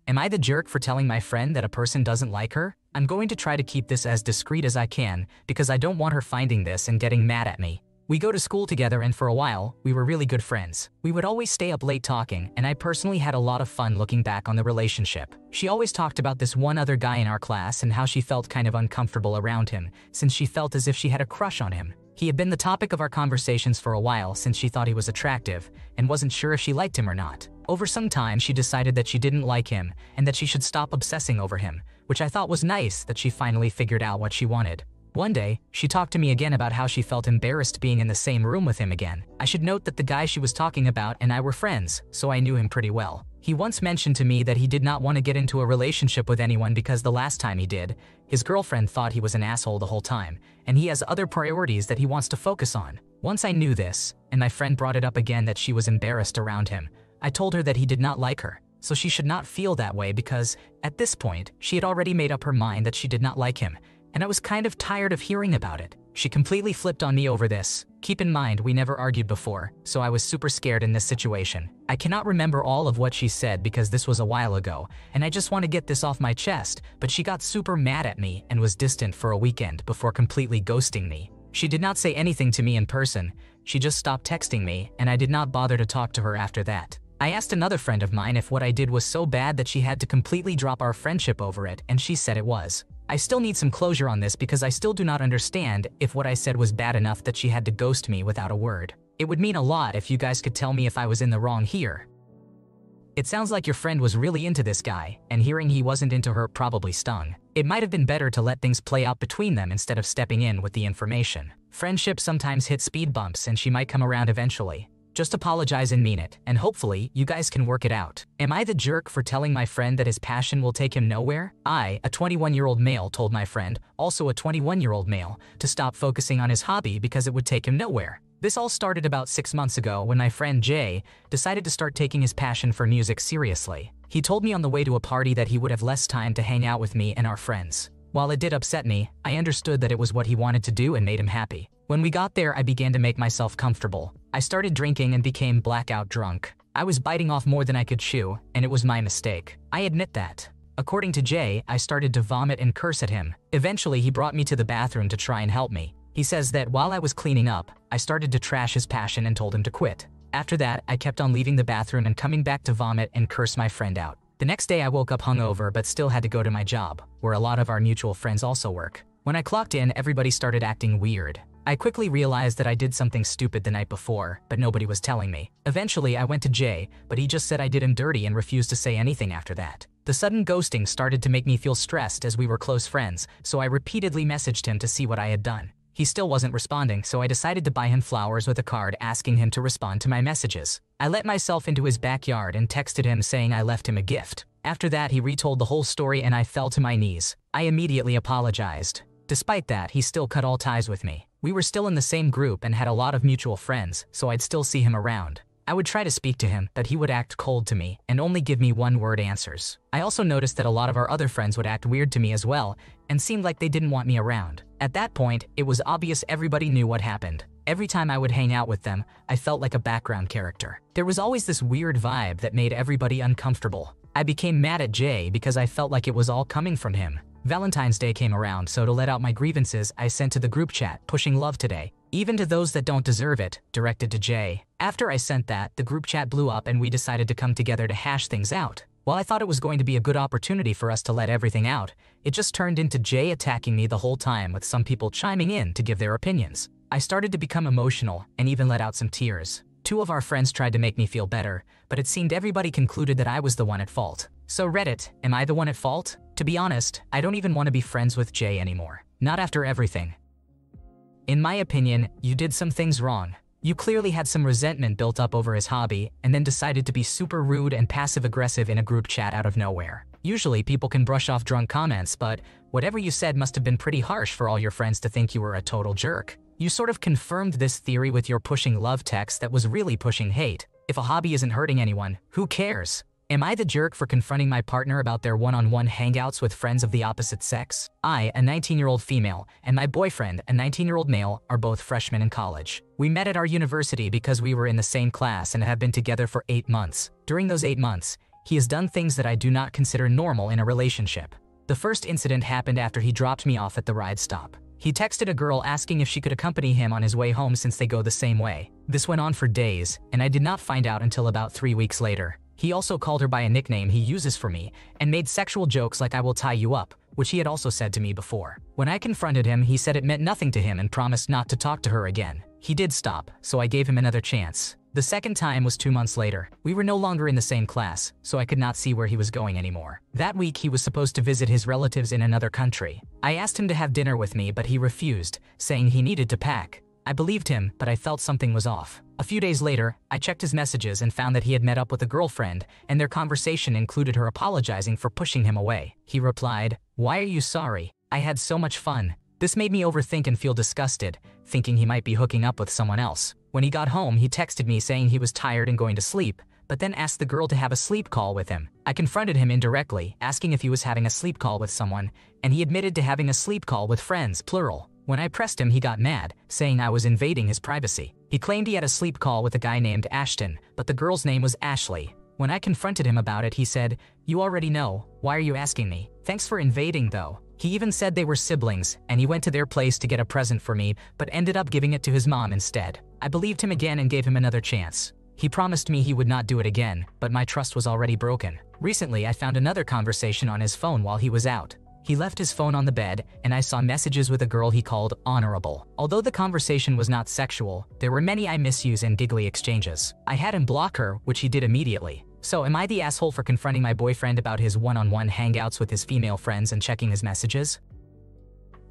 Am I the jerk for telling my friend that a person doesn't like her? I'm going to try to keep this as discreet as I can because I don't want her finding this and getting mad at me. We go to school together and for a while, we were really good friends. We would always stay up late talking and I personally had a lot of fun looking back on the relationship. She always talked about this one other guy in our class and how she felt kind of uncomfortable around him since she felt as if she had a crush on him. He had been the topic of our conversations for a while since she thought he was attractive and wasn't sure if she liked him or not. Over some time, she decided that she didn't like him and that she should stop obsessing over him, which I thought was nice that she finally figured out what she wanted. One day, she talked to me again about how she felt embarrassed being in the same room with him again. I should note that the guy she was talking about and I were friends, so I knew him pretty well. He once mentioned to me that he did not want to get into a relationship with anyone because the last time he did, his girlfriend thought he was an asshole the whole time, and he has other priorities that he wants to focus on. Once I knew this, and my friend brought it up again that she was embarrassed around him, I told her that he did not like her, so she should not feel that way because, at this point, she had already made up her mind that she did not like him, and I was kind of tired of hearing about it. She completely flipped on me over this. Keep in mind, we never argued before, so I was super scared in this situation. I cannot remember all of what she said because this was a while ago, and I just want to get this off my chest, but she got super mad at me and was distant for a weekend before completely ghosting me. She did not say anything to me in person, she just stopped texting me, and I did not bother to talk to her after that. I asked another friend of mine if what I did was so bad that she had to completely drop our friendship over it, and she said it was. I still need some closure on this because I still do not understand if what I said was bad enough that she had to ghost me without a word. It would mean a lot if you guys could tell me if I was in the wrong here. It sounds like your friend was really into this guy, and hearing he wasn't into her probably stung. It might have been better to let things play out between them instead of stepping in with the information. Friendships sometimes hit speed bumps and she might come around eventually. Just apologize and mean it, and hopefully, you guys can work it out. Am I the jerk for telling my friend that his passion will take him nowhere? I, a 21-year-old male, told my friend, also a 21-year-old male, to stop focusing on his hobby because it would take him nowhere. This all started about 6 months ago when my friend Jay decided to start taking his passion for music seriously. He told me on the way to a party that he would have less time to hang out with me and our friends. While it did upset me, I understood that it was what he wanted to do and made him happy. When we got there, I began to make myself comfortable. I started drinking and became blackout drunk. I was biting off more than I could chew, and it was my mistake. I admit that. According to Jay, I started to vomit and curse at him. Eventually, he brought me to the bathroom to try and help me. He says that while I was cleaning up, I started to trash his passion and told him to quit. After that, I kept on leaving the bathroom and coming back to vomit and curse my friend out. The next day, I woke up hungover but still had to go to my job, where a lot of our mutual friends also work. When I clocked in, everybody started acting weird. I quickly realized that I did something stupid the night before, but nobody was telling me. Eventually, I went to Jay, but he just said I did him dirty and refused to say anything after that. The sudden ghosting started to make me feel stressed as we were close friends, so I repeatedly messaged him to see what I had done. He still wasn't responding, so I decided to buy him flowers with a card asking him to respond to my messages. I let myself into his backyard and texted him saying I left him a gift. After that, he retold the whole story and I fell to my knees. I immediately apologized. Despite that, he still cut all ties with me. We were still in the same group and had a lot of mutual friends, so I'd still see him around. I would try to speak to him, but he would act cold to me and only give me one-word answers. I also noticed that a lot of our other friends would act weird to me as well and seemed like they didn't want me around. At that point, it was obvious everybody knew what happened. Every time I would hang out with them, I felt like a background character. There was always this weird vibe that made everybody uncomfortable. I became mad at Jay because I felt like it was all coming from him. Valentine's Day came around, so to let out my grievances, I sent to the group chat, pushing love today, even to those that don't deserve it, directed to Jay. After I sent that, the group chat blew up and we decided to come together to hash things out. While I thought it was going to be a good opportunity for us to let everything out, it just turned into Jay attacking me the whole time with some people chiming in to give their opinions. I started to become emotional and even let out some tears. Two of our friends tried to make me feel better, but it seemed everybody concluded that I was the one at fault. So Reddit, am I the one at fault? To be honest, I don't even want to be friends with Jay anymore. Not after everything. In my opinion, you did some things wrong. You clearly had some resentment built up over his hobby and then decided to be super rude and passive-aggressive in a group chat out of nowhere. Usually people can brush off drunk comments, but whatever you said must have been pretty harsh for all your friends to think you were a total jerk. You sort of confirmed this theory with your pushing love text that was really pushing hate. If a hobby isn't hurting anyone, who cares? Am I the jerk for confronting my partner about their one-on-one hangouts with friends of the opposite sex? I, a 19-year-old female, and my boyfriend, a 19-year-old male, are both freshmen in college. We met at our university because we were in the same class and have been together for 8 months. During those 8 months, He has done things that I do not consider normal in a relationship. The first incident happened after he dropped me off at the ride stop. He texted a girl asking if she could accompany him on his way home since they go the same way. This went on for days, and I did not find out until about 3 weeks later. He also called her by a nickname he uses for me, and made sexual jokes like "I will tie you up," which he had also said to me before. When I confronted him, he said it meant nothing to him and promised not to talk to her again. He did stop, so I gave him another chance. The second time was 2 months later. We were no longer in the same class, so I could not see where he was going anymore. That week, he was supposed to visit his relatives in another country. I asked him to have dinner with me, but he refused, saying he needed to pack. I believed him, but I felt something was off. A few days later, I checked his messages and found that he had met up with a girlfriend, and their conversation included her apologizing for pushing him away. He replied, "Why are you sorry? I had so much fun." This made me overthink and feel disgusted, thinking he might be hooking up with someone else. When he got home, he texted me saying he was tired and going to sleep, but then asked the girl to have a sleep call with him. I confronted him indirectly, asking if he was having a sleep call with someone, and he admitted to having a sleep call with friends, plural. When I pressed him, he got mad, saying I was invading his privacy. He claimed he had a sleep call with a guy named Ashton, but the girl's name was Ashley. When I confronted him about it, he said, "You already know, why are you asking me? Thanks for invading though." He even said they were siblings, and he went to their place to get a present for me, but ended up giving it to his mom instead. I believed him again and gave him another chance. He promised me he would not do it again, but my trust was already broken. Recently, I found another conversation on his phone while he was out. He left his phone on the bed, and I saw messages with a girl he called honorable. Although the conversation was not sexual, there were many I misuse and giggly exchanges. I had him block her, which he did immediately. So am I the asshole for confronting my boyfriend about his one-on-one hangouts with his female friends and checking his messages?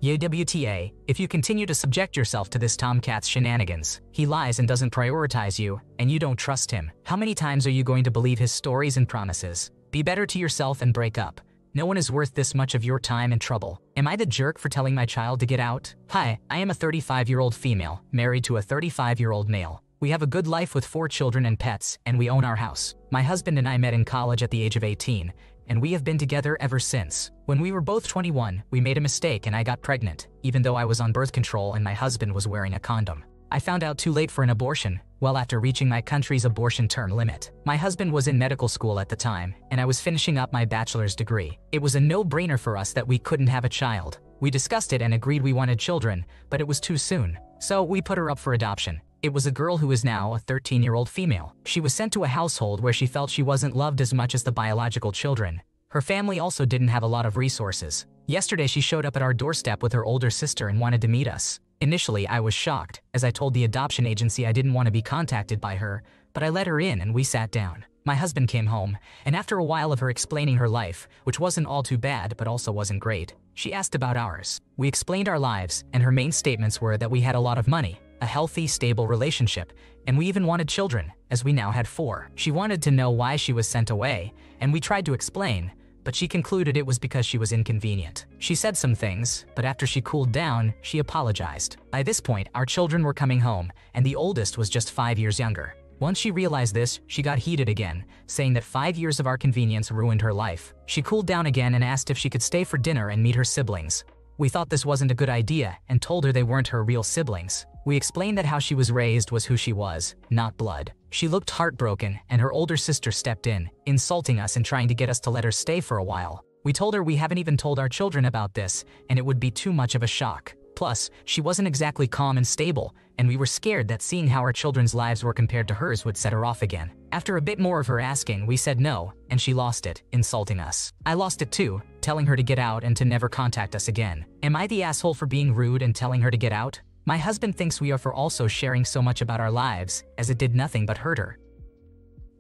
YWTA, if you continue to subject yourself to this Tomcat's shenanigans, he lies and doesn't prioritize you, and you don't trust him. How many times are you going to believe his stories and promises? Be better to yourself and break up. No one is worth this much of your time and trouble. Am I the jerk for telling my child to get out? Hi, I am a 35-year-old female, married to a 35-year-old male. We have a good life with 4 children and pets, and we own our house. My husband and I met in college at the age of 18, and we have been together ever since. When we were both 21, we made a mistake and I got pregnant, even though I was on birth control and my husband was wearing a condom. I found out too late for an abortion, well after reaching my country's abortion term limit. My husband was in medical school at the time, and I was finishing up my bachelor's degree. It was a no-brainer for us that we couldn't have a child. We discussed it and agreed we wanted children, but it was too soon. So we put her up for adoption. It was a girl who is now a 13-year-old female. She was sent to a household where she felt she wasn't loved as much as the biological children. Her family also didn't have a lot of resources. Yesterday she showed up at our doorstep with her older sister and wanted to meet us. Initially, I was shocked, as I told the adoption agency I didn't want to be contacted by her, but I let her in and we sat down. My husband came home, and after a while of her explaining her life, which wasn't all too bad but also wasn't great, she asked about ours. We explained our lives, and her main statements were that we had a lot of money, a healthy, stable relationship, and we even wanted children, as we now had 4. She wanted to know why she was sent away, and we tried to explain, but she concluded it was because she was inconvenient. She said some things, but after she cooled down, she apologized. By this point, our children were coming home, and the oldest was just 5 years younger. Once she realized this, she got heated again, saying that 5 years of our convenience ruined her life. She cooled down again and asked if she could stay for dinner and meet her siblings. We thought this wasn't a good idea and told her they weren't her real siblings. We explained that how she was raised was who she was, not blood. She looked heartbroken, and her older sister stepped in, insulting us and trying to get us to let her stay for a while. We told her we haven't even told our children about this, and it would be too much of a shock. Plus, she wasn't exactly calm and stable, and we were scared that seeing how our children's lives were compared to hers would set her off again. After a bit more of her asking, we said no, and she lost it, insulting us. I lost it too, telling her to get out and to never contact us again. Am I the asshole for being rude and telling her to get out? My husband thinks we are for also sharing so much about our lives, as it did nothing but hurt her.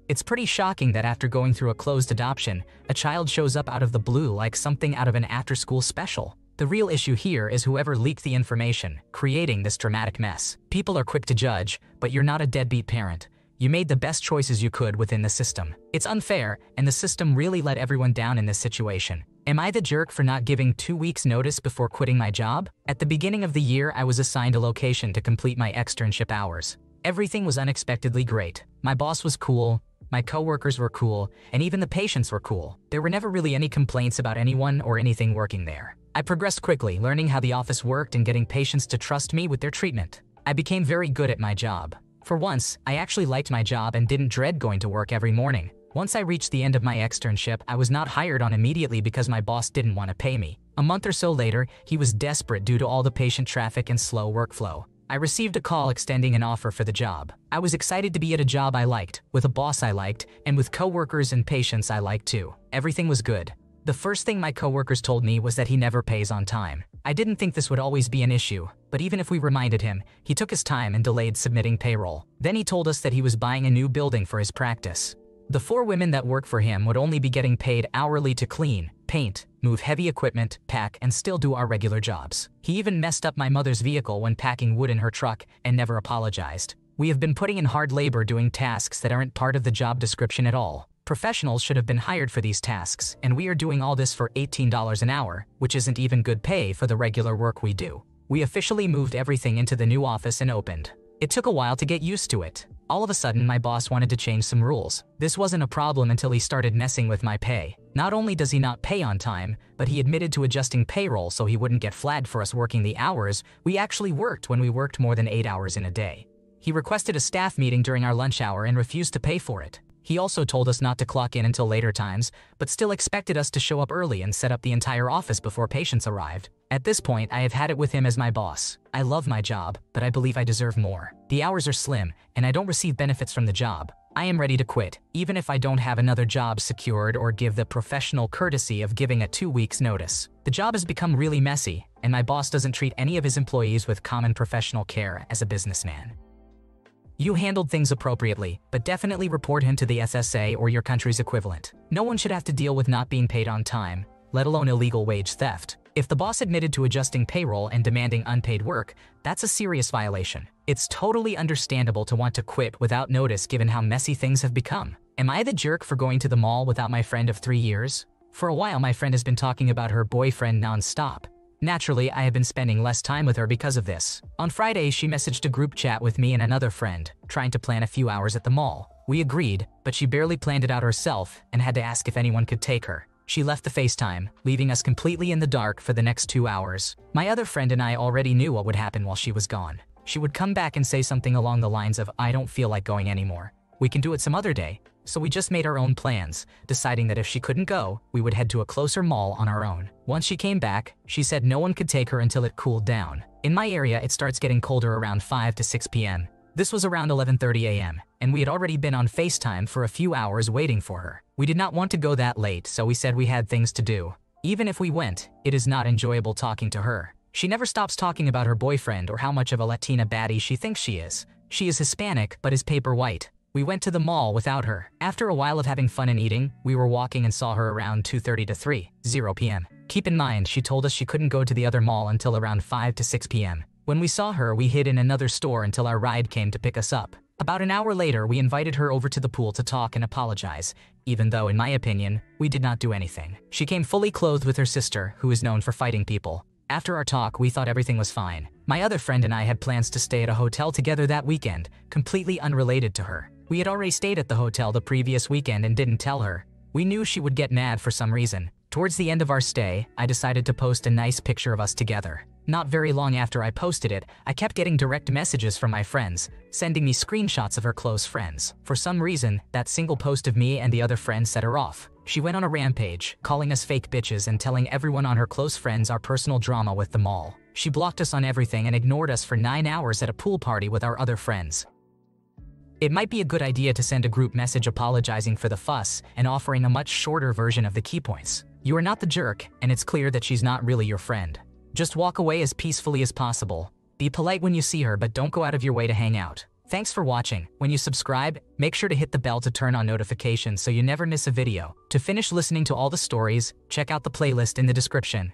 It's pretty shocking that after going through a closed adoption, a child shows up out of the blue like something out of an after-school special. The real issue here is whoever leaked the information, creating this dramatic mess. People are quick to judge, but you're not a deadbeat parent. You made the best choices you could within the system. It's unfair, and the system really let everyone down in this situation. Am I the jerk for not giving 2 weeks notice before quitting my job? At the beginning of the year, I was assigned a location to complete my externship hours. Everything was unexpectedly great. My boss was cool, my coworkers were cool, and even the patients were cool. There were never really any complaints about anyone or anything working there. I progressed quickly, learning how the office worked and getting patients to trust me with their treatment. I became very good at my job. For once, I actually liked my job and didn't dread going to work every morning. Once I reached the end of my externship, I was not hired on immediately because my boss didn't want to pay me. A month or so later, he was desperate due to all the patient traffic and slow workflow. I received a call extending an offer for the job. I was excited to be at a job I liked, with a boss I liked, and with coworkers and patients I liked too. Everything was good. The first thing my coworkers told me was that he never pays on time. I didn't think this would always be an issue, but even if we reminded him, he took his time and delayed submitting payroll. Then he told us that he was buying a new building for his practice. The 4 women that work for him would only be getting paid hourly to clean, paint, move heavy equipment, pack, and still do our regular jobs. He even messed up my mother's vehicle when packing wood in her truck and never apologized. We have been putting in hard labor doing tasks that aren't part of the job description at all. Professionals should have been hired for these tasks, and we are doing all this for $18 an hour, which isn't even good pay for the regular work we do. We officially moved everything into the new office and opened. It took a while to get used to it. All of a sudden, my boss wanted to change some rules. This wasn't a problem until he started messing with my pay. Not only does he not pay on time, but he admitted to adjusting payroll so he wouldn't get flagged for us working the hours we actually worked when we worked more than 8 hours in a day. He requested a staff meeting during our lunch hour and refused to pay for it. He also told us not to clock in until later times, but still expected us to show up early and set up the entire office before patients arrived. At this point, I have had it with him as my boss. I love my job, but I believe I deserve more. The hours are slim, and I don't receive benefits from the job. I am ready to quit, even if I don't have another job secured or give the professional courtesy of giving a 2 weeks notice. The job has become really messy, and my boss doesn't treat any of his employees with common professional care as a businessman. You handled things appropriately, but definitely report him to the SSA or your country's equivalent. No one should have to deal with not being paid on time, let alone illegal wage theft. If the boss admitted to adjusting payroll and demanding unpaid work, that's a serious violation. It's totally understandable to want to quit without notice given how messy things have become. Am I the jerk for going to the mall without my friend of 3 years? For a while, my friend has been talking about her boyfriend non-stop. Naturally, I have been spending less time with her because of this. On Friday, she messaged a group chat with me and another friend, trying to plan a few hours at the mall. We agreed, but she barely planned it out herself and had to ask if anyone could take her. She left the FaceTime, leaving us completely in the dark for the next 2 hours. My other friend and I already knew what would happen while she was gone. She would come back and say something along the lines of, "I don't feel like going anymore. We can do it some other day." So we just made our own plans, deciding that if she couldn't go, we would head to a closer mall on our own. Once she came back, she said no one could take her until it cooled down. In my area, it starts getting colder around 5 to 6 p.m. This was around 11:30 a.m., and we had already been on FaceTime for a few hours waiting for her. We did not want to go that late, so we said we had things to do. Even if we went, it is not enjoyable talking to her. She never stops talking about her boyfriend or how much of a Latina baddie she thinks she is. She is Hispanic, but is paper white. We went to the mall without her. After a while of having fun and eating, we were walking and saw her around 2:30 to 3:00 p.m. Keep in mind, she told us she couldn't go to the other mall until around 5 to 6 p.m. When we saw her, we hid in another store until our ride came to pick us up. About an hour later, we invited her over to the pool to talk and apologize, even though, in my opinion, we did not do anything. She came fully clothed with her sister, who is known for fighting people. After our talk, we thought everything was fine. My other friend and I had plans to stay at a hotel together that weekend, completely unrelated to her. We had already stayed at the hotel the previous weekend and didn't tell her. We knew she would get mad for some reason. Towards the end of our stay, I decided to post a nice picture of us together. Not very long after I posted it, I kept getting direct messages from my friends, sending me screenshots of her close friends. For some reason, that single post of me and the other friend set her off. She went on a rampage, calling us fake bitches and telling everyone on her close friends our personal drama with the mall. She blocked us on everything and ignored us for 9 hours at a pool party with our other friends. It might be a good idea to send a group message apologizing for the fuss and offering a much shorter version of the key points. You are not the jerk, and it's clear that she's not really your friend. Just walk away as peacefully as possible. Be polite when you see her, but don't go out of your way to hang out. Thanks for watching. When you subscribe, make sure to hit the bell to turn on notifications so you never miss a video. To finish listening to all the stories, check out the playlist in the description.